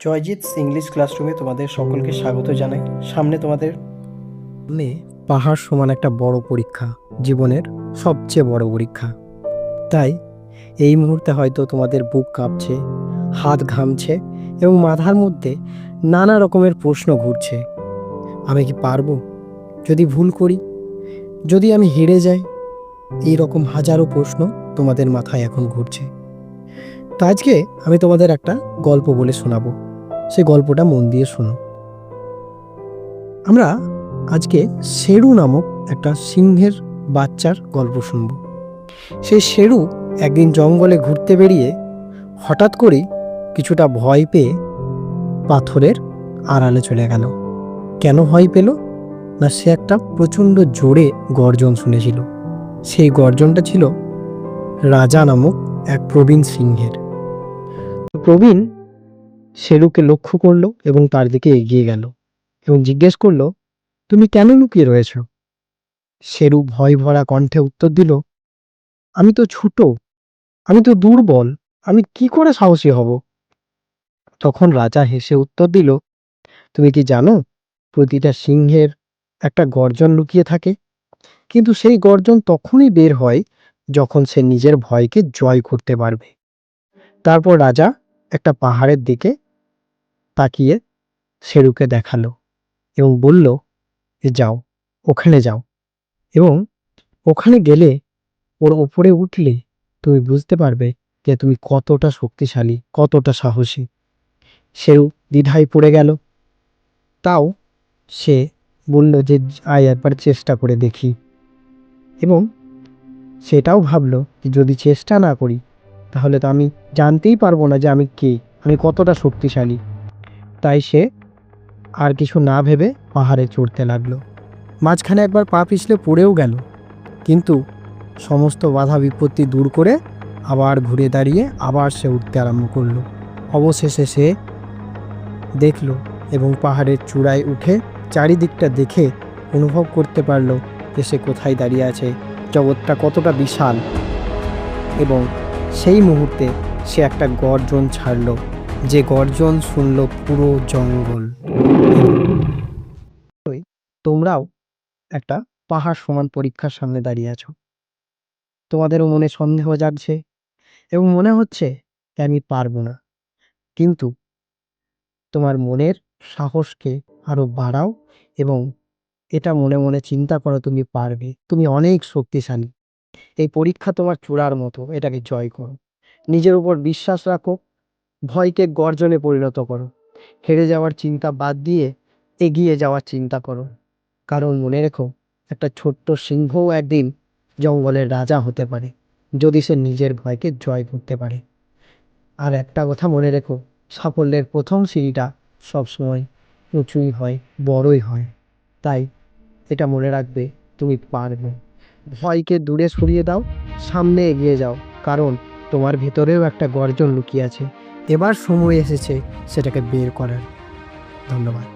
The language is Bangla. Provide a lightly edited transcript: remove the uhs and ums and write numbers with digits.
জয়জিৎস ইংলিশ ক্লাসরুমে তোমাদের সকলকে স্বাগত জানাই। সামনে তোমাদের পাহাড় সমান একটা বড় পরীক্ষা, জীবনের সবচেয়ে বড় পরীক্ষা। তাই এই মুহূর্তে হয়তো তোমাদের বুক কাঁপছে, হাত ঘামছে এবং মাথার মধ্যে নানা রকমের প্রশ্ন ঘুরছে। আমি কি পারবো? যদি ভুল করি, যদি আমি হেরে যাই, এই রকম হাজারো প্রশ্ন তোমাদের মাথায় এখন ঘুরছে। তো আজকে আমি তোমাদের একটা গল্প বলে শোনাবো, সেই গল্পটা মন দিয়ে শোনো। আমরা আজকে শেরু নামক একটা সিংহের বাচ্চার গল্প শুনব। সেই শেরু একদিন জঙ্গলে ঘুরতে বেরিয়ে হঠাৎ করেই কিছুটা ভয় পেয়ে পাথরের আড়ালে চলে গেল। কেন ভয় পেল? না, সে একটা প্রচণ্ড জোরে গর্জন শুনেছিল। সেই গর্জনটা ছিল রাজা নামক এক প্রবীণ সিংহের। প্রবীণ শেরুকে লক্ষ্য করলো এবং তার দিকে এগিয়ে গেল এবং জিজ্ঞেস করলো, তুমি কেন লুকিয়ে রয়েছ? শেরু ভয় ভরা কণ্ঠে উত্তর দিল, আমি তো ছোট, আমি তো দুর্বল, আমি কি করে সাহসী হব? তখন রাজা হেসে উত্তর দিল, তুমি কি জানো, প্রতিটা সিংহের একটা গর্জন লুকিয়ে থাকে, কিন্তু সেই গর্জন তখনই বের হয় যখন সে নিজের ভয়কে জয় করতে পারবে। তারপর রাজা একটা পাহাড়ের দিকে তাকিয়ে শেরুকে দেখালো এবং বলল, যাও, ওখানে যাও, এবং ওখানে গেলে, ওর ওপরে উঠলে তুমি বুঝতে পারবে যে তুমি কতটা শক্তিশালী, কতটা সাহসী। শেরু দ্বিধায় পড়ে গেল, তাও সে বলল যে আয় একবার চেষ্টা করে দেখি, এবং সেটাও ভাবলো যে যদি চেষ্টা না করি তাহলে তো আমি জানতেই পারবো না যে আমি কে, আমি কতটা শক্তিশালী। তাই সে আর কিছু না ভেবে পাহাড়ে চড়তে লাগলো। মাঝখানে একবার পা পিছলে পড়েও গেল, কিন্তু সমস্ত বাধা বিপত্তি দূর করে আবার ঘুরে দাঁড়িয়ে আবার সে উঠতে আরম্ভ করলো। অবশেষে সে দেখল এবং পাহাড়ের চূড়ায় উঠে চারিদিকটা দেখে অনুভব করতে পারলো যে সে কোথায় দাঁড়িয়ে আছে, জগৎটা কতটা বিশাল। এবং সেই মুহূর্তে সে একটা গর্জন ছাড়লো, যে গর্জন শুনল পুরো জঙ্গল। তোমরাও একটা পাহাড় সমান পরীক্ষার সামনে দাঁড়িয়ে আছো। তোমাদেরও মনে সন্দেহ জাগছে এবং মনে হচ্ছে যে আমি পারবো না, কিন্তু তোমার মনের সাহসকে আরো বাড়াও এবং এটা মনে মনে চিন্তা করো, তুমি পারবে, তুমি অনেক শক্তিশালী। এই পরীক্ষা তোমার চূড়ার মতো, এটাকে জয় করো। নিজের উপর বিশ্বাস রাখো, ভয়কে গর্জনে পরিণত করো। হেরে যাওয়ার চিন্তা বাদ দিয়ে এগিয়ে যাওয়ার চিন্তা করো, কারণ মনে রেখো, একটা ছোট্ট সিংহও একদিন জঙ্গলের রাজা হতে পারে যদি সে নিজের ভয়কে জয় করতে পারে। আর একটা কথা মনে রেখো, সাফল্যের প্রথম সিঁড়িটা সবসময় উঁচুই হয়, বড়ই হয়। তাই এটা মনে রাখবে, তুমি পারবে। ভয়কে দূরে সরিয়ে দাও, সামনে এগিয়ে যাও, কারণ তোমার ভেতরেও একটা গর্জন লুকিয়ে আছে। এবার সময় এসেছে সেটাকে বের করার। ধন্যবাদ।